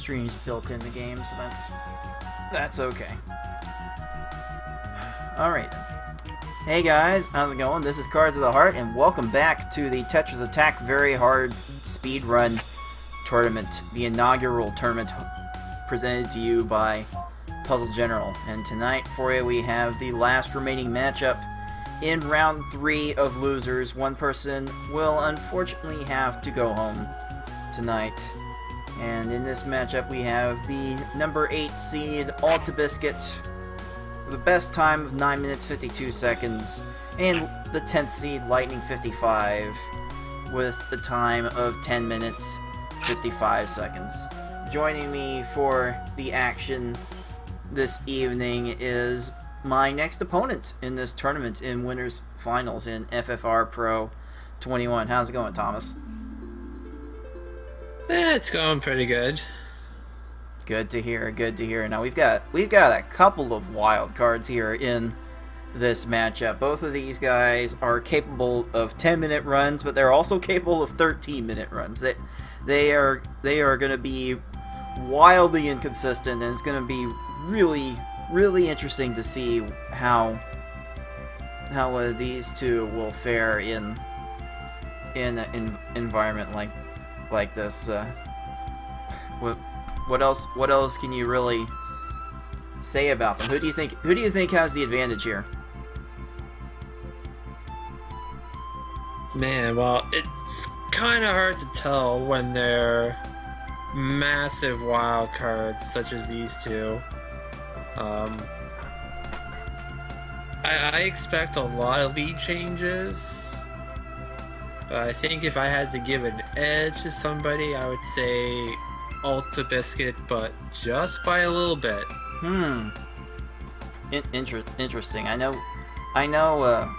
streams built in the game, so that's okay. Alright. Hey guys, how's it going? This is Cards of the Heart, and welcome back to the Tetris Attack Very Hard Speedrun Tournament, the inaugural tournament presented to you by Puzzle General. And tonight for you we have the last remaining matchup in round 3 of losers. One person will unfortunately have to go home tonight. And in this matchup we have the number 8 seed altabiscuit with the best time of 9 minutes 52 seconds, and the 10th seed Lightning55 with the time of 10 minutes 55 seconds. Joining me for the action this evening is my next opponent in this tournament in winners finals in FFR Pro 21. How's it going, Thomas? It's going pretty good. Good to hear, good to hear. Now we've got a couple of wild cards here in this matchup. Both of these guys are capable of 10-minute runs, but they're also capable of 13-minute runs. They are going to be wildly inconsistent, and it's going to be really interesting to see how these two will fare in an environment like this. What else can you really say about them? Who do you think has the advantage here? Man, well, it's kind of hard to tell when they're massive wild cards such as these two. I expect a lot of lead changes, but I think if I had to give an edge to somebody, I would say altabiscuit, but just by a little bit. Interesting. I know.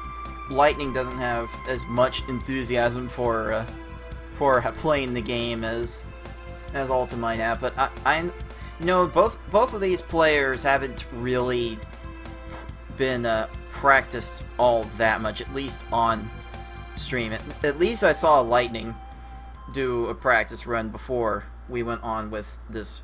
Lightning doesn't have as much enthusiasm for playing the game as Alta might have, but both of these players haven't really been practiced all that much, at least on stream. At least I saw Lightning do a practice run before we went on with this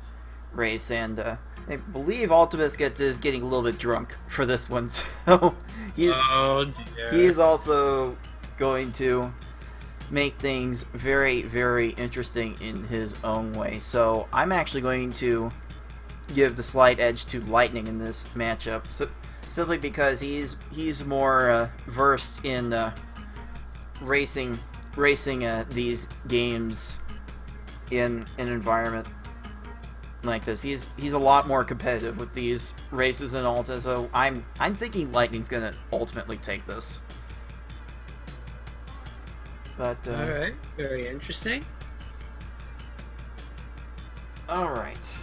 race, and I believe altabiscuit is getting a little bit drunk for this one, so he's also going to make things very interesting in his own way. So I'm actually going to give the slight edge to Lightning in this matchup, simply because he's more versed in racing these games in an environment like this. He's a lot more competitive with these races in Alta, so I'm thinking Lightning's gonna ultimately take this. But alright, very interesting. Alright,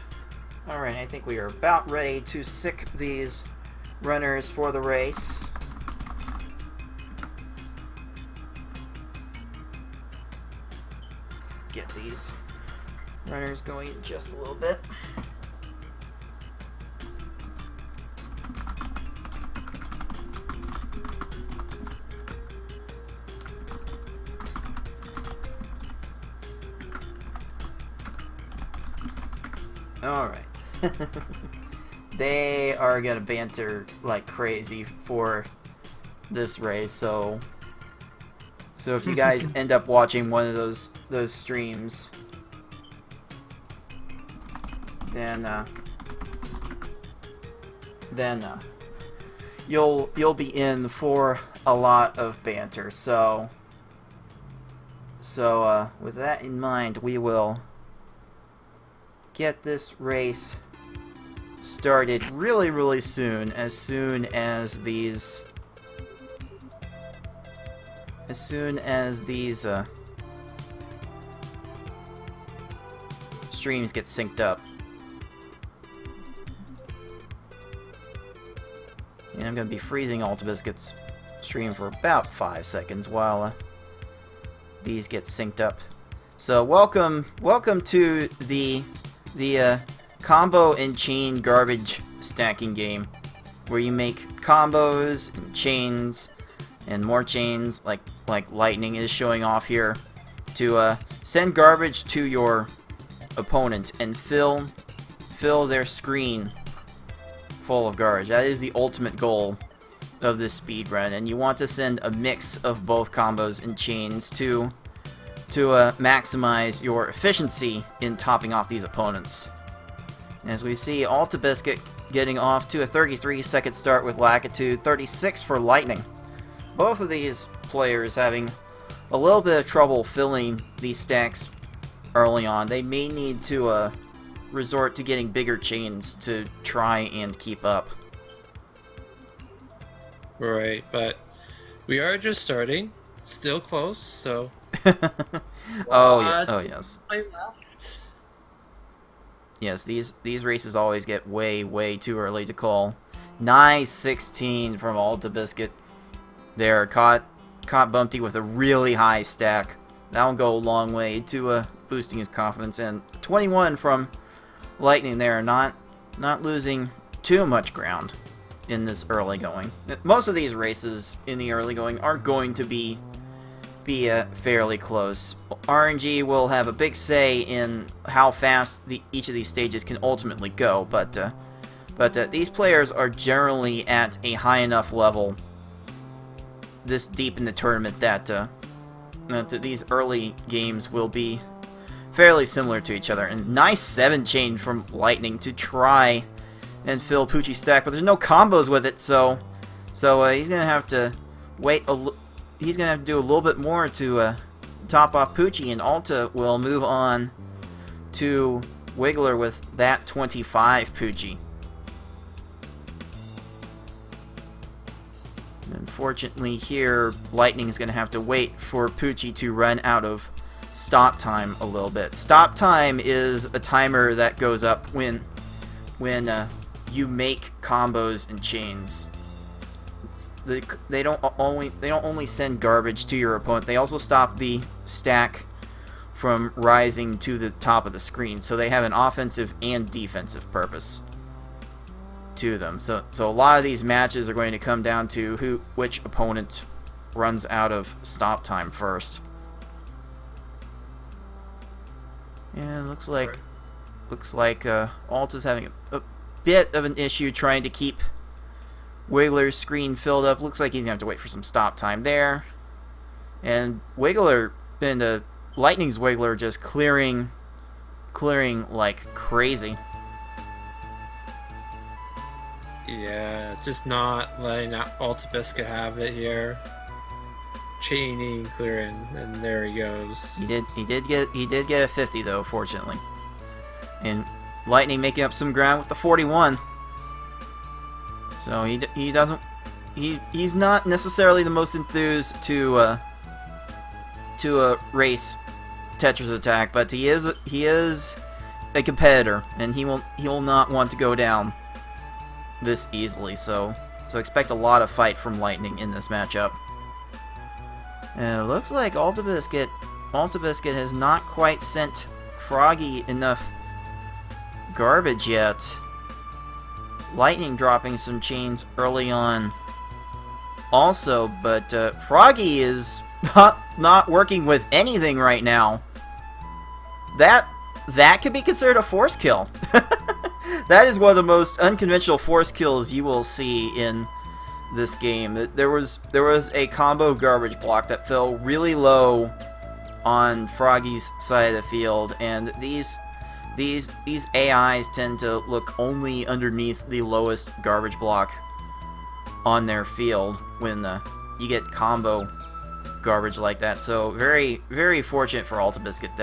I think we are about ready to sick these runners for the race. Let's get these runners going just a little bit. Alright. They are gonna banter like crazy for this race, so if you guys end up watching one of those streams, then you'll be in for a lot of banter. So with that in mind, we will get this race started really soon. As soon as these streams get synced up. And I'm going to be freezing altabiscuit's stream for about 5 seconds while these get synced up. So welcome to the combo and chain garbage stacking game, where you make combos and chains and more chains, like Lightning is showing off here, to send garbage to your opponent and fill their screen full of garbage. That is the ultimate goal of this speed run, and you want to send a mix of both combos and chains to maximize your efficiency in topping off these opponents. And as we see, altabiscuit getting off to a 33-second start with Latitude, 36 for Lightning. Both of these players having a little bit of trouble filling these stacks early on. They may need to resort to getting bigger chains to try and keep up. Right, but we are just starting. Still close, so... Oh, yeah. Oh, yes. Yes, these races always get way too early to call. Nice 16 from altabiscuit. There, caught Bumpty with a really high stack. That'll go a long way to boosting his confidence. And 21 from Lightning there, not losing too much ground in this early going. Most of these races in the early going are going to be fairly close. RNG will have a big say in how fast each of these stages can ultimately go, but these players are generally at a high enough level this deep in the tournament that these early games will be fairly similar to each other. And nice 7 chain from Lightning to try and fill Poochie's stack, but there's no combos with it, so he's gonna have to wait he's gonna have to do a little bit more to top off Poochie, and Alta will move on to Wiggler with that 25 Poochie. Unfortunately here, Lightning is going to have to wait for Poochie to run out of stop time a little bit. Stop time is a timer that goes up when you make combos and chains. They don't only send garbage to your opponent, they also stop the stack from rising to the top of the screen, so they have an offensive and defensive purpose to them. So a lot of these matches are going to come down to which opponent runs out of stop time first. And looks like Alta's having a bit of an issue trying to keep Wiggler's screen filled up. Looks like he's gonna have to wait for some stop time there. And Wiggler and Lightning's Wiggler just clearing like crazy. Yeah, just not letting altabiscuit have it here. Chaining, clearing, and there he goes. He did get a 50 though, fortunately. And Lightning making up some ground with the 41. So he's not necessarily the most enthused to race Tetris attack, but he is a competitor, and he will not want to go down this easily. So expect a lot of fight from Lightning in this matchup. And it looks like altabiscuit has not quite sent Froggy enough garbage yet. Lightning dropping some chains early on also, but Froggy is not working with anything right now. That could be considered a force kill. That is one of the most unconventional force kills you will see in this game. There was a combo garbage block that fell really low on Froggy's side of the field, and these AIs tend to look only underneath the lowest garbage block on their field when you get combo garbage like that. So very fortunate for altabiscuit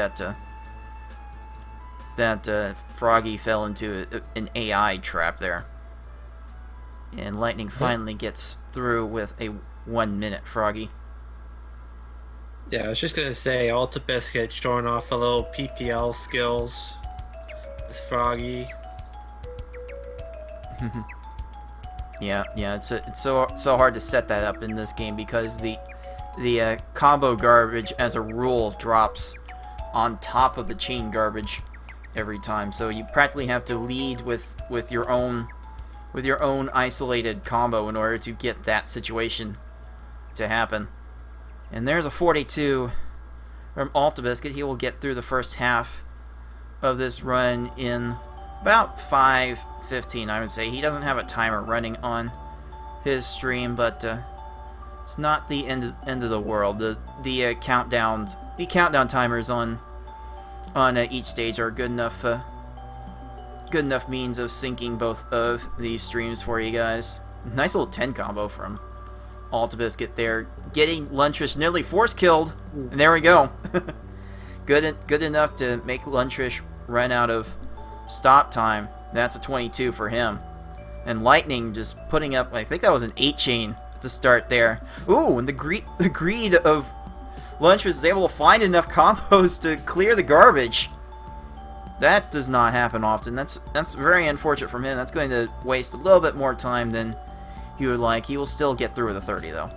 that Froggy fell into an AI trap there. And Lightning finally gets through with a 1-minute Froggy. Yeah, I was just gonna say, altabiscuit showing off a little PPL skills with Froggy. Yeah, it's so hard to set that up in this game because the combo garbage as a rule drops on top of the chain garbage every time. So you practically have to lead with your own isolated combo in order to get that situation to happen. And there's a 42 from altabiscuit. He will get through the first half this run in about 5:15, I would say. He doesn't have a timer running on his stream, but it's not the end of the world. The countdown timers on each stage are good enough means of syncing both of these streams for you guys. Nice little 10 combo from altabiscuit there, getting Luntrish nearly force killed, and there we go. Good enough to make Luntrish run out of stop time. That's a 22 for him. And Lightning just putting up, I think that was an 8 chain at the start there. Ooh, and the greed of Luntrish is able to find enough combos to clear the garbage. That does not happen often. That's very unfortunate from him. That's going to waste a little bit more time than he would like. He will still get through with a 30 though.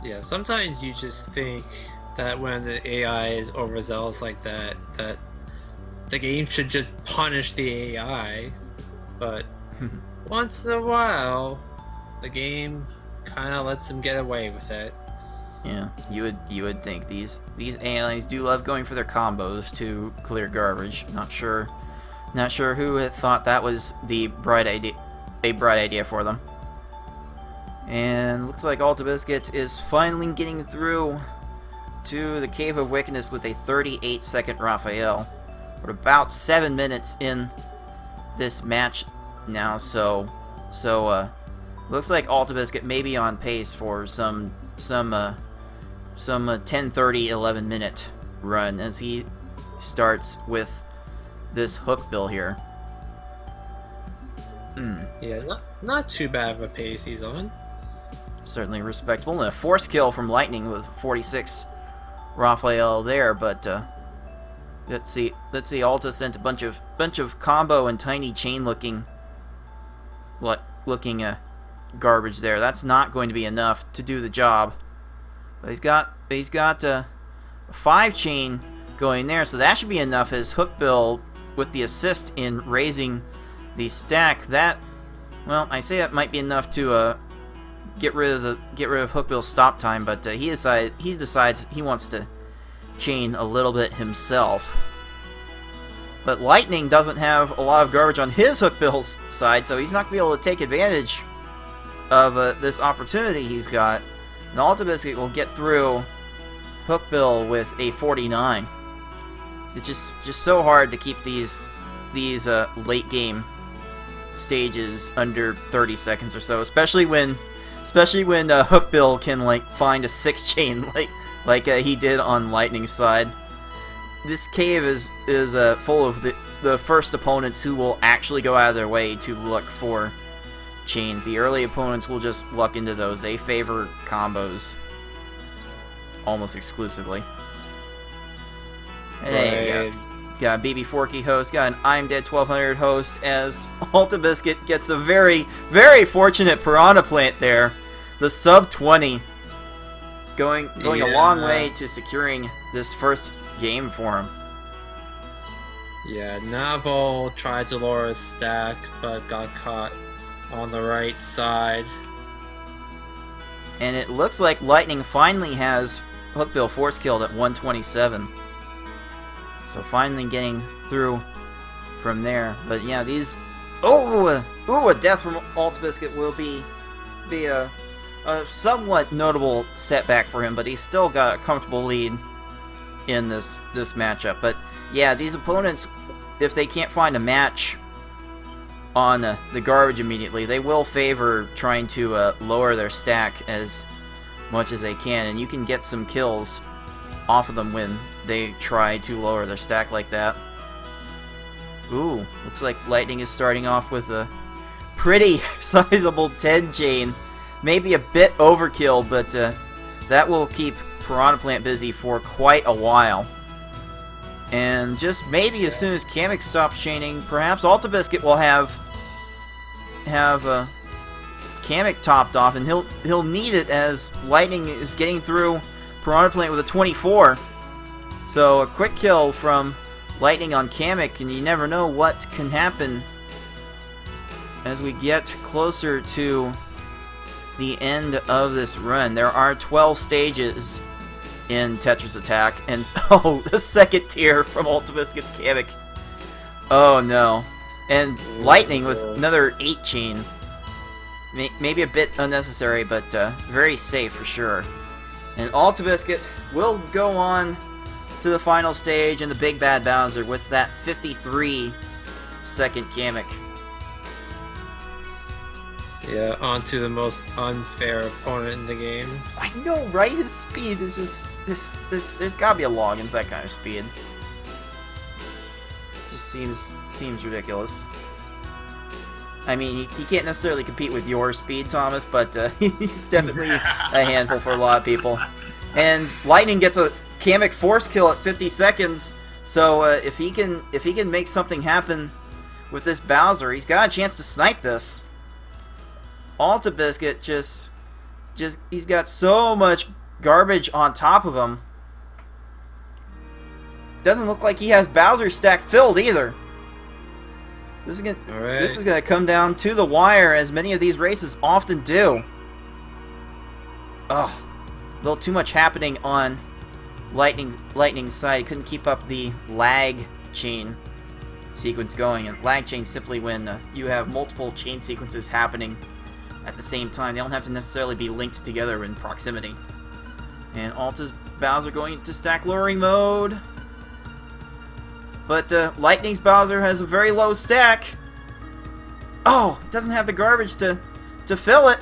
Yeah, sometimes you just think that when the AI is overzealous like that, that the game should just punish the AI, but once in a while, the game kind of lets them get away with it. Yeah, you would think these AIs do love going for their combos to clear garbage. Not sure who had thought that was a bright idea for them. And looks like altabiscuit is finally getting through to the Cave of Wickedness with a 38-second Raphael. We're about 7 minutes in this match now, so looks like altabiscuit may be on pace for some 10:30, 11-minute run as he starts with this hook bill here. Yeah, not too bad of a pace he's on. Certainly respectable, and a force kill from Lightning with 46 Raphael there, but let's see, Alta sent a bunch of combo and tiny chain looking garbage there. That's not going to be enough to do the job. But he's got a 5 chain going there, so that should be enough. His hook bill with the assist in raising the stack, that, well, I say that might be enough to get rid of hook bill's stop time, but he decides he wants to chain a little bit himself. But Lightning doesn't have a lot of garbage on his hook bill's side, so he's not going to be able to take advantage of this opportunity he's got. And altabiscuit will get through hook bill with a 49. It's just so hard to keep these late game stages under 30 seconds or so, especially when hook bill can like find a 6 chain like he did on Lightning's side. This cave is full of the first opponents who will actually go out of their way to look for chains. The early opponents will just luck into those. They favor combos almost exclusively. And hey, got a BB Forky host, got an I'm Dead 1200 host, as altabiscuit gets a very, very fortunate Piranha Plant there. The sub 20 going a long way to securing this first game for him. Yeah, Naval tried to lower his stack, but got caught on the right side. And it looks like Lightning finally has hookbill force killed at 127. So finally getting through from there. But yeah, these... a death from altabiscuit will be a somewhat notable setback for him, but he's still got a comfortable lead in this matchup. But yeah, these opponents, if they can't find a match on the garbage immediately, they will favor trying to lower their stack as much as they can, and you can get some kills off of them when they try to lower their stack like that. Ooh, looks like Lightning is starting off with a pretty sizable 10 chain. Maybe a bit overkill, but that will keep Piranha Plant busy for quite a while. And just maybe as soon as Kamek stops chaining, perhaps altabiscuit will have Kamek topped off, and he'll need it as Lightning is getting through Piranha Plant with a 24. So a quick kill from Lightning on Kamek, and you never know what can happen as we get closer to the end of this run. There are 12 stages in Tetris Attack, and oh, the second tier from altabiscuit's Kamek. Oh no. And Lightning with another 8 chain. Maybe a bit unnecessary, but very safe for sure. And altabiscuit will go on to the final stage in the Big Bad Bowser with that 53 second Kamek. Yeah, onto the most unfair opponent in the game. I know, right? His speed is just there's gotta be a log in that kind of speed. Just seems ridiculous. I mean, he can't necessarily compete with your speed, Thomas, but he's definitely a handful for a lot of people. And Lightning gets a Kamek force kill at 50 seconds, so if he can make something happen with this Bowser, he's got a chance to snipe this. altabiscuit just he's got so much garbage on top of him. Doesn't look like he has Bowser stack filled either. This is gonna come down to the wire, as many of these races often do. Ugh, a little too much happening on Lightning's side. He couldn't keep up the lag chain sequence going, and lag chain simply when you have multiple chain sequences happening at the same time. They don't have to necessarily be linked together in proximity. And Alta's Bowser going into stack lowering mode. But Lightning's Bowser has a very low stack. Oh, doesn't have the garbage to fill it.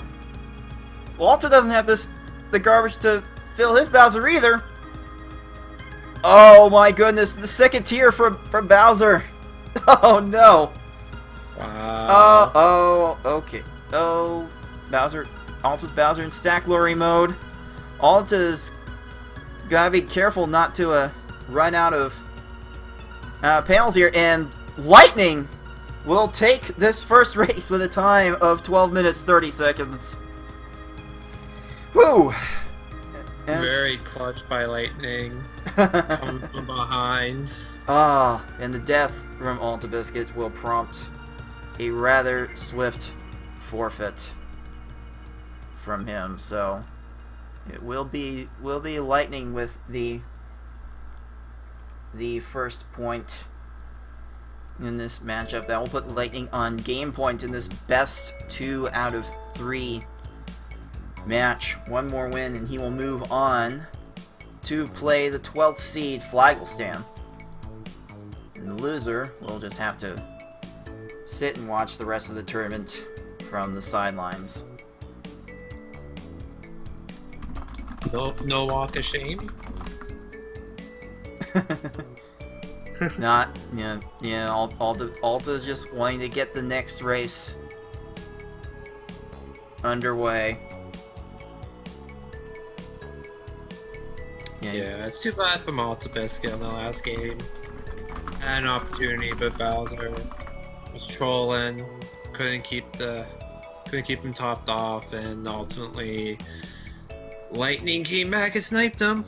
Alta doesn't have the garbage to fill his Bowser either. Oh my goodness, the second tier from Bowser. Oh no. Wow. Oh, okay. Oh, Alta's Bowser in stack lowering mode. Alta's gotta be careful not to run out of panels here, and Lightning will take this first race with a time of 12 minutes 30 seconds. Woo! Very clutch by Lightning. From behind. And the death from altabiscuit will prompt a rather swift forfeit from him, so it will be Lightning with the first point in this matchup. That will put Lightning on game point in this best 2 out of 3 match. One more win and he will move on to play the 12th seed Flagelstan. And the loser will just have to sit and watch the rest of the tournament from the sidelines. No walk of shame. Not, Alta's just wanting to get the next race underway. Yeah, it's too bad for altabiscuit in the last game. Had an opportunity, but Bowser was trolling, couldn't keep him topped off, and ultimately Lightning came back and sniped him.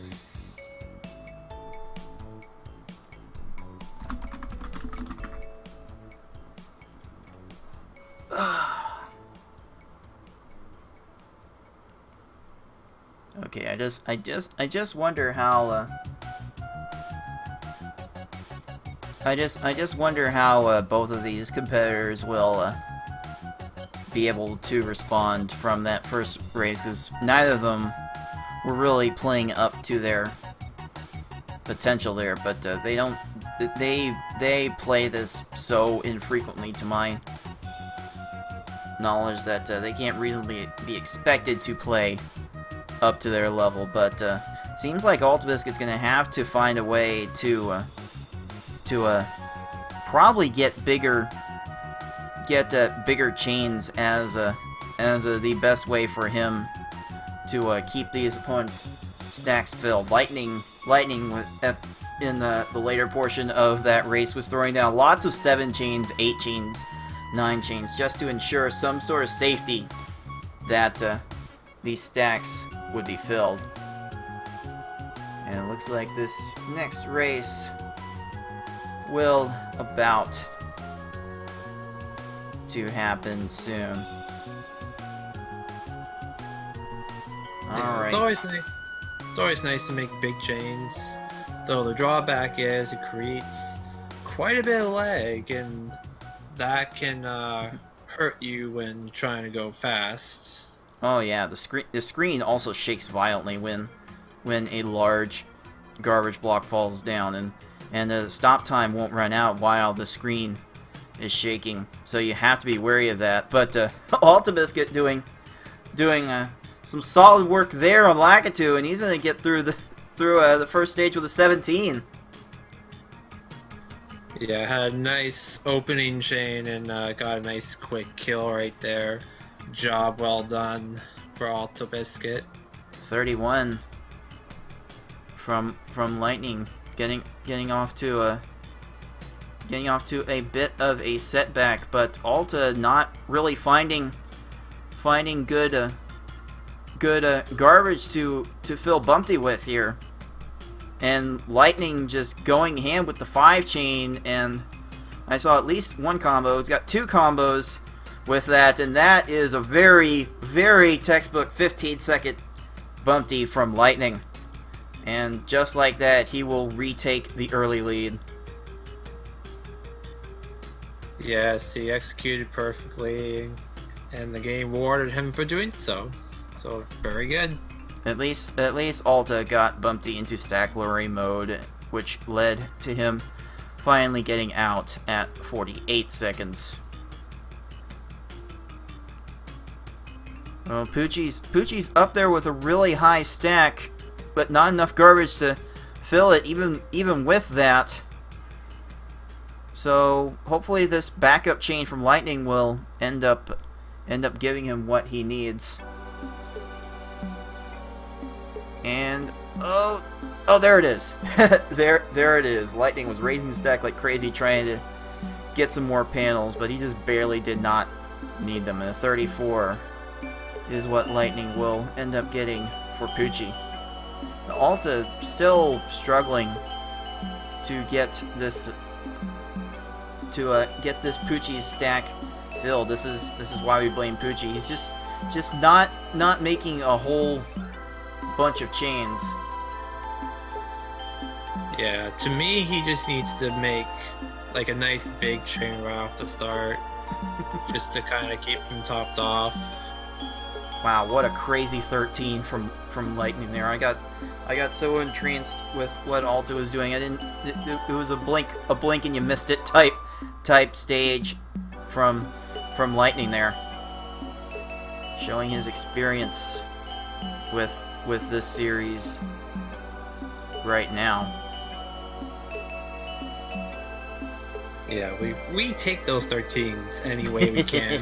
Okay, I just wonder how I just wonder how both of these competitors will be able to respond from that first race, because neither of them were really playing up to their potential there, but they play this so infrequently, to my knowledge, that they can't reasonably be expected to play up to their level. But seems like altabiscuit's gonna have to find a way to probably get bigger chains as the best way for him to keep these opponents' stacks filled. Lightning in the later portion of that race was throwing down lots of 7 chains, 8 chains, 9 chains, just to ensure some sort of safety that these stacks would be filled. And it looks like this next race will about to happen soon. Yeah, Alright. it's It's always nice to make big chains, though the drawback is it creates quite a bit of lag, and that can hurt you when trying to go fast. Oh yeah, the screen also shakes violently when a large garbage block falls down, and the stop time won't run out while the screen is shaking. So you have to be wary of that. But altabiscuit doing some solid work there on Lakitu, and he's gonna get through the first stage with a 17. Yeah, I had a nice opening chain and got a nice quick kill right there. Job well done for altabiscuit. 31 from Lightning, getting off to a bit of a setback, but Alta not really finding good garbage to fill Bumpty with here, and Lightning just going ham with the 5 chain, and I saw at least one combo. He's got 2 combos with that, and that is a very, very textbook 15-second Bumpty from Lightning. And just like that, he will retake the early lead. Yes, he executed perfectly, and the game rewarded him for doing so. So, very good. At least Alta got Bumpty into stack lorry mode, which led to him finally getting out at 48 seconds. Well, Poochie's up there with a really high stack, but not enough garbage to fill it, even with that. So hopefully this backup chain from Lightning will end up giving him what he needs. And oh, there it is. there it is. Lightning was raising the stack like crazy, trying to get some more panels, but he just barely did not need them. And a 34 is what Lightning will end up getting for Poochie. Alta still struggling to get this Poochie's stack filled. This is why we blame Poochie. He's just not making a whole bunch of chains. Yeah, to me, he just needs to make like a nice big chain right off the start, just to kind of keep him topped off. Wow, what a crazy 13 from Lightning there. I got so entranced with what Alta was doing. It was a blink and you missed it type stage from Lightning there, showing his experience with this series right now. Yeah, we take those 13s any way we can.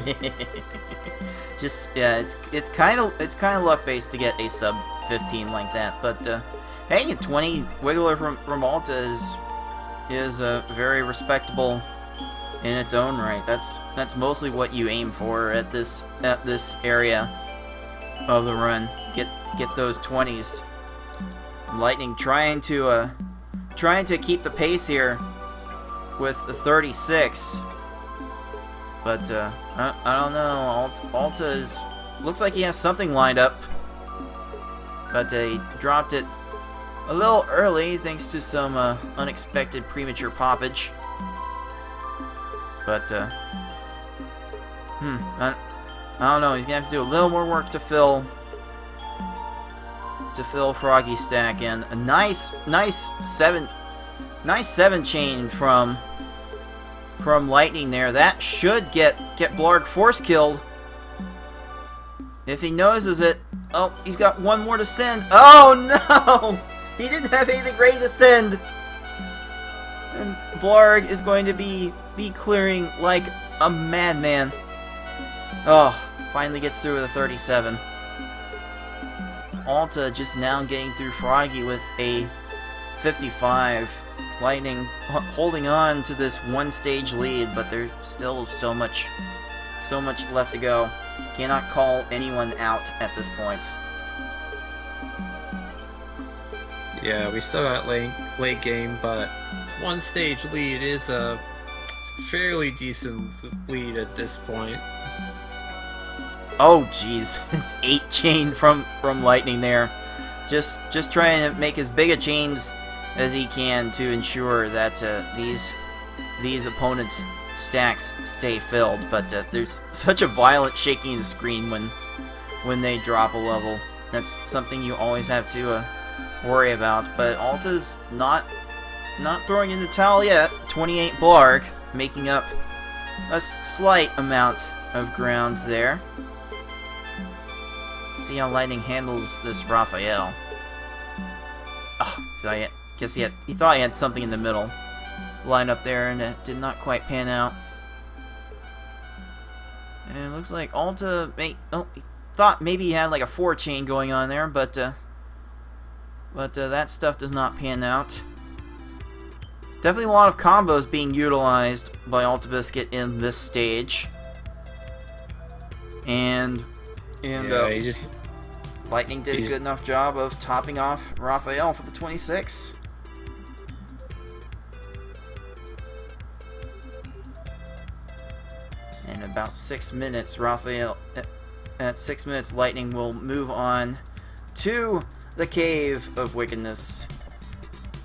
It's kind of luck based to get a sub 15 like that, but hey, a 20 wiggler from Alta is very respectable in its own right. That's mostly what you aim for at this area of the run. Get those 20s. Lightning trying to keep the pace here with the 36. But I don't know. Alta looks like he has something lined up, but he dropped it a little early thanks to some unexpected premature poppage. But I don't know. He's gonna have to do a little more work to fill Froggy's stack, and a nice 7 chain from Lightning there. That should get Blarg force killed if he notices it. Oh, he's got one more to send. Oh no! He didn't have anything ready to send. And Blarg is going to be clearing like a madman. Oh, finally gets through with a 37. Alta just now getting through Froggy with a 55. Lightning holding on to this one stage lead, but there's still so much left to go. Cannot call anyone out at this point. Yeah, we still got late game, but one stage lead is a fairly decent lead at this point. Oh jeez, 8 chain from Lightning there. just trying to make as big a chains as he can to ensure that these opponents' stacks stay filled. But there's such a violent shaking of the screen when they drop a level. That's something you always have to worry about. But Alta's not throwing in the towel yet. 28 Blarg, making up a slight amount of ground there. See how Lightning handles this Raphael. Oh, so I guess he thought he had something in the middle. Line up there, and it did not quite pan out. And it looks like Alta he thought maybe he had like a 4-chain going on there, but that stuff does not pan out. Definitely a lot of combos being utilized by altabiscuit in this stage. And Lightning did a good enough job of topping off Raphael for the 26. In about 6 minutes, at 6 minutes, Lightning will move on to the Cave of Wickedness.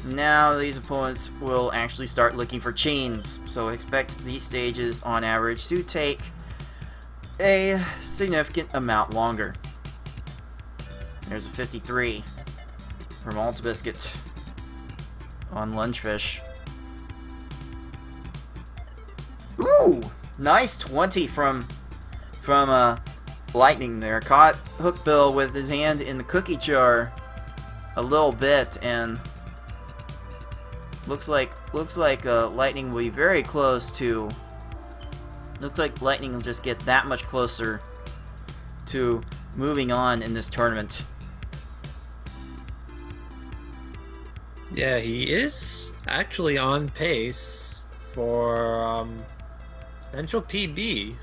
Now these opponents will actually start looking for chains, so expect these stages on average to take a significant amount longer. There's a 53 from altabiscuit on Lungefish. Ooh! Nice 20 from Lightning there. Caught Hookbill with his hand in the cookie jar a little bit, and looks like Lightning will be very close to. Looks like Lightning will just get that much closer to moving on in this tournament. Yeah, he is actually on pace for potential PB,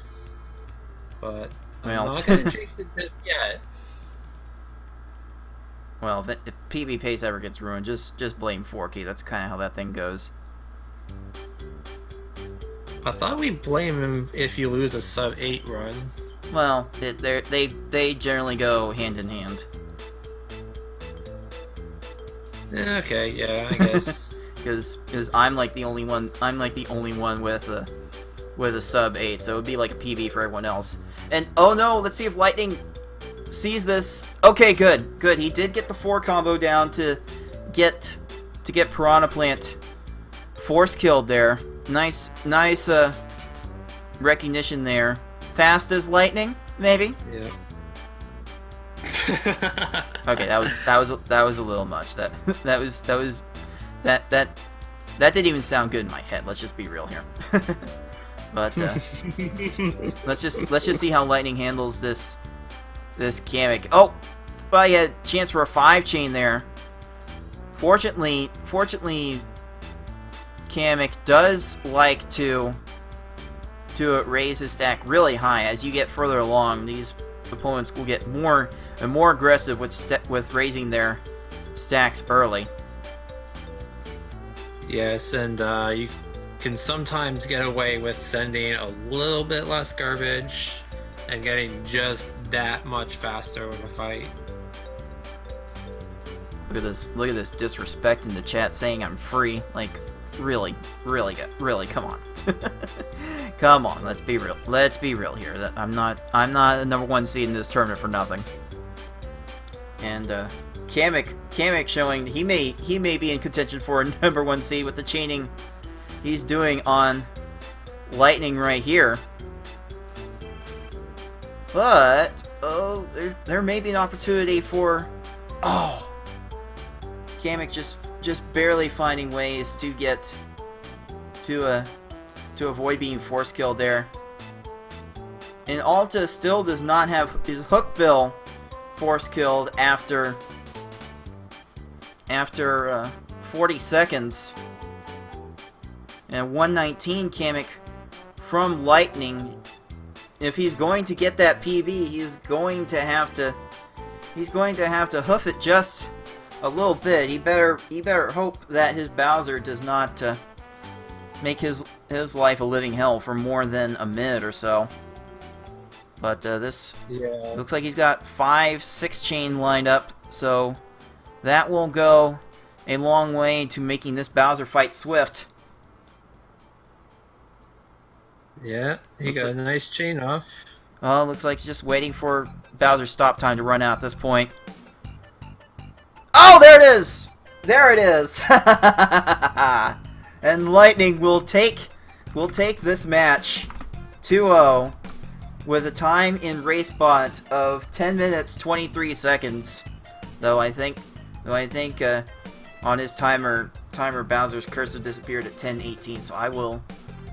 but I'm not going to jinx it just yet. Well, if PB pace ever gets ruined, just blame Forky. That's kind of how that thing goes. I thought we blame him if you lose a sub 8 run. Well, they generally go hand in hand. Okay, yeah, I guess. Because I'm like the only one. I'm like the only one with a sub 8, so it would be like a PB for everyone else. And oh no, let's see if Lightning sees this. Okay, good. He did get the 4 combo down to get Piranha Plant force killed there. Nice recognition there. Fast as lightning, maybe. Yeah. Okay, that was a little much. That didn't even sound good in my head. Let's just be real here. But let's just see how Lightning handles this Kamek. Oh, thought he had a chance for a 5-chain there. Fortunately, Kamek does like to raise his stack really high. As you get further along, these opponents will get more and more aggressive with raising their stacks early. Yes, and you can sometimes get away with sending a little bit less garbage and getting just that much faster with a fight. Look at this disrespect in the chat saying I'm free. Like, really, come on. Come on, let's be real. Let's be real here. I'm not a #1 seed in this tournament for nothing. And Kamek showing he may be in contention for a #1 seed with the chaining he's doing on Lightning right here. But there may be an opportunity for Kamek just barely finding ways to get to avoid being force killed there. And Alta still does not have his Hookbill force killed after 40 seconds. And 119 Kamek from Lightning. If he's going to get that PB, he's going to have to hoof it just a little bit. He better hope that his Bowser does not make his life a living hell for more than a minute or so. But this looks like he's got 5, 6 chain lined up, so that will go a long way to making this Bowser fight swift. Yeah, he got a nice chain off. Oh, looks like he's just waiting for Bowser's stop time to run out at this point. Oh, there it is! There it is! And Lightning will take this match 2-0 with a time in RaceBot of 10 minutes 23 seconds. Though I think on his timer Bowser's cursor disappeared at 10:18, so I will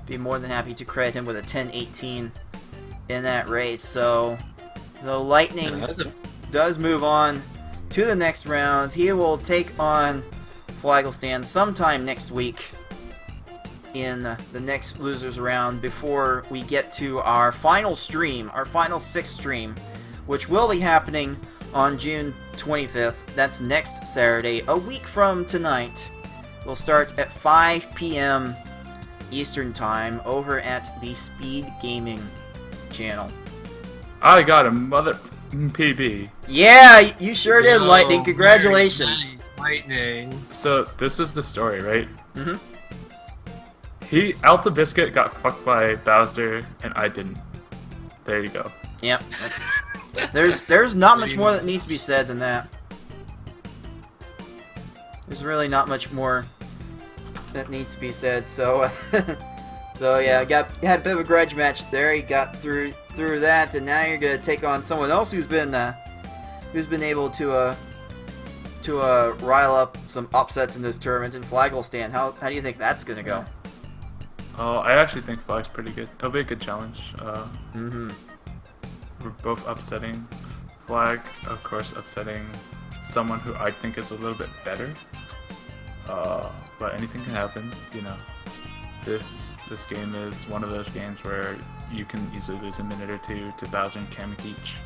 be more than happy to credit him with a 10:18 in that race. So Lightning does move on to the next round. He will take on Flagelstan sometime next week in the next losers round before we get to our final stream, our final 6th stream, which will be happening on June 25th. That's next Saturday, a week from tonight. We'll start at 5 p.m. Eastern Time over at the Speed Gaming channel. I got a mother PB. Yeah, you sure did, Lightning. Congratulations. Lightning. So this is the story, right? Mm-hmm. Altabiscuit got fucked by Bowser, and I didn't. There you go. Yep, there's not much more that needs to be said than that. There's really not much more that needs to be said. So, so yeah, had a bit of a grudge match there. He got through that, and now you're gonna take on someone else who's been able to rile up some upsets in this tournament in Flagelstan. How do you think that's gonna go? Oh, I actually think Flag's pretty good. It'll be a good challenge. We're both upsetting Flag, of course, upsetting someone who I think is a little bit better. But anything can happen, you know. This game is one of those games where you can easily lose a minute or two to Bowser and Kamek each.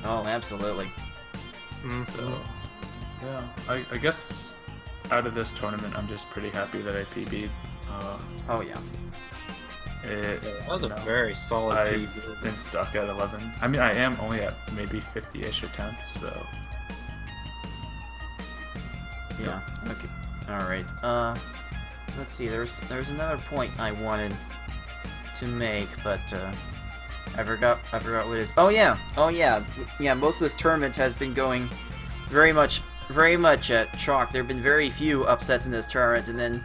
Oh, absolutely. So, yeah, I guess out of this tournament, I'm just pretty happy that I PB'd. Oh yeah. That was a very solid I've PB. been stuck at 11. I mean, I am only at maybe 50-ish attempts, so... Yeah, okay. Alright, let's see, there's another point I wanted to make, but, I forgot what it is. Oh yeah, most of this tournament has been going very much at chalk. There have been very few upsets in this tournament, and then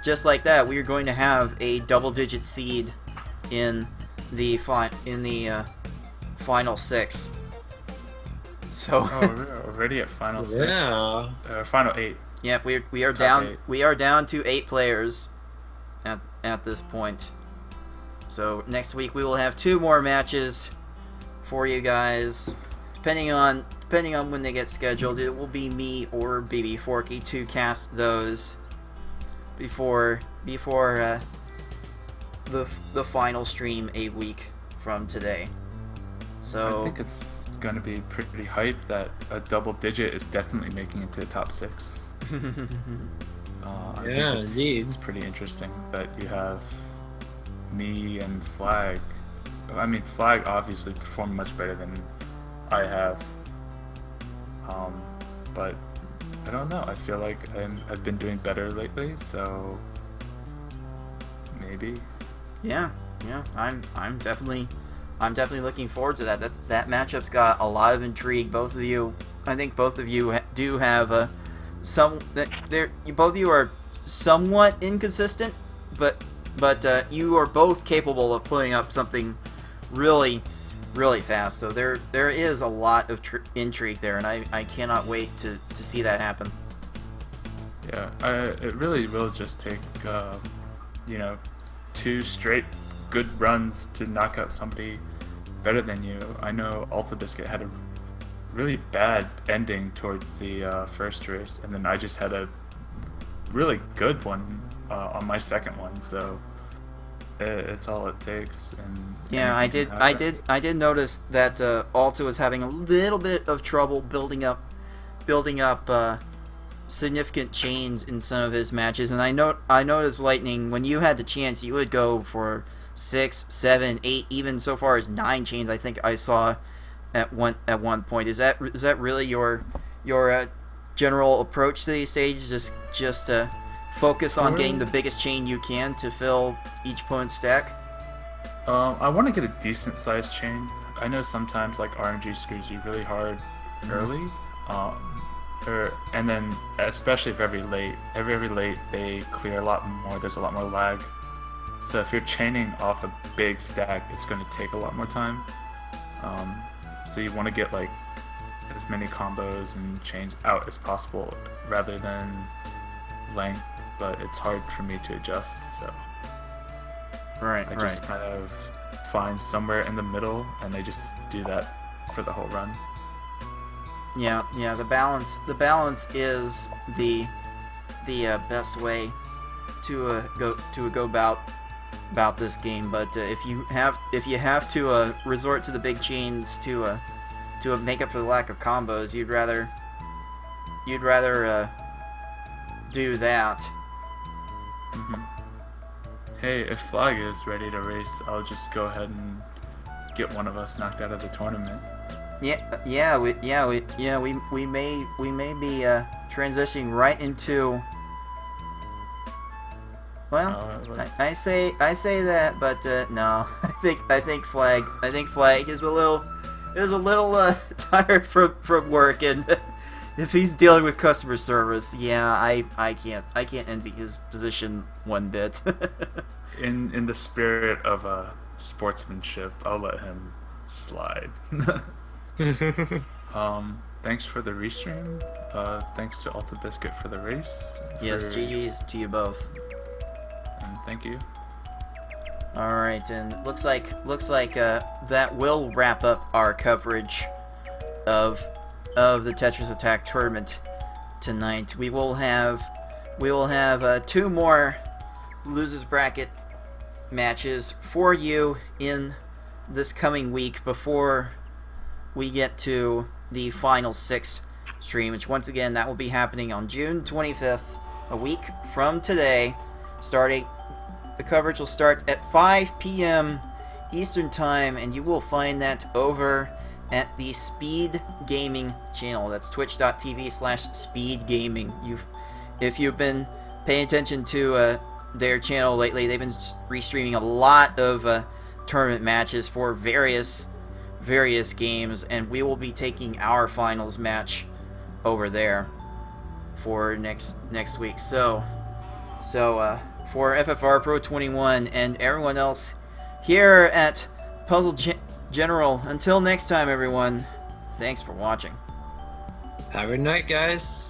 just like that, we are going to have a double-digit seed in the final 6. So we're already at final 6. Yeah. Final 8. Yep, we are Top down. 8. We are down to 8 players at this point. So next week we will have 2 more matches for you guys. Depending on when they get scheduled, it will be me or BB Forky to cast those before the final stream a week from today. So I think it's going to be pretty hype that a double digit is definitely making it to the top 6. I Yeah, think indeed. it's pretty interesting that you have me and Flag. I mean, Flag obviously performed much better than I have. But I don't know. I feel like I've been doing better lately, so maybe. Yeah. I'm definitely looking forward to that. That matchup's got a lot of intrigue. I think both of you do have both of you are somewhat inconsistent, but you are both capable of putting up something really fast. So there is a lot of intrigue there, and I cannot wait to see that happen. Yeah, it really will just take 2 straight good runs to knock out somebody better than you. I know altabiscuit had a really bad ending towards the first race, and then I just had a really good one on my second one. So it's all it takes. And yeah, I did notice that Alta was having a little bit of trouble building up significant chains in some of his matches, and I noticed Lightning, when you had the chance, you would go for 6, 7, 8, even so far as 9 chains. I think I saw at one point. Is that really your general approach to these stages? Just focus on getting the biggest chain you can to fill each opponent's stack? I want to get a decent sized chain. I know sometimes like RNG screws you really hard early, and then especially if every late they clear a lot more. There's a lot more lag. So if you're chaining off a big stack, it's going to take a lot more time. So you want to get like as many combos and chains out as possible rather than length. But it's hard for me to adjust, so I just kind of find somewhere in the middle, and I just do that for the whole run. Yeah. The balance is the best way to go about this game. But if you have to resort to the big chains to make up for the lack of combos, you'd rather do that. Mm-hmm. Hey, if Flag is ready to race, I'll just go ahead and get one of us knocked out of the tournament. We may be transitioning right into. Well, I say that, but no. I think Flag is a little tired from work, and if he's dealing with customer service, I can't envy his position one bit. In the spirit of sportsmanship, I'll let him slide. Thanks for the restream. Thanks to altabiscuit for the race. Yes, GG's to you both. And thank you. All right, and looks like that will wrap up our coverage of the Tetris Attack tournament tonight. We will have 2 more losers bracket matches for you in this coming week before we get to the final 6 stream, which once again that will be happening on June 25th, a week from today. The coverage will start at 5 p.m. Eastern Time, and you will find that over at the Speed Gaming channel. That's twitch.tv/speedgaming. If you've been paying attention to their channel lately, they've been restreaming a lot of tournament matches for various games, and we will be taking our finals match over there for next week. So for FFR Pro 21 and everyone else here at Puzzle General, until next time, everyone, thanks for watching. Have a good night, guys.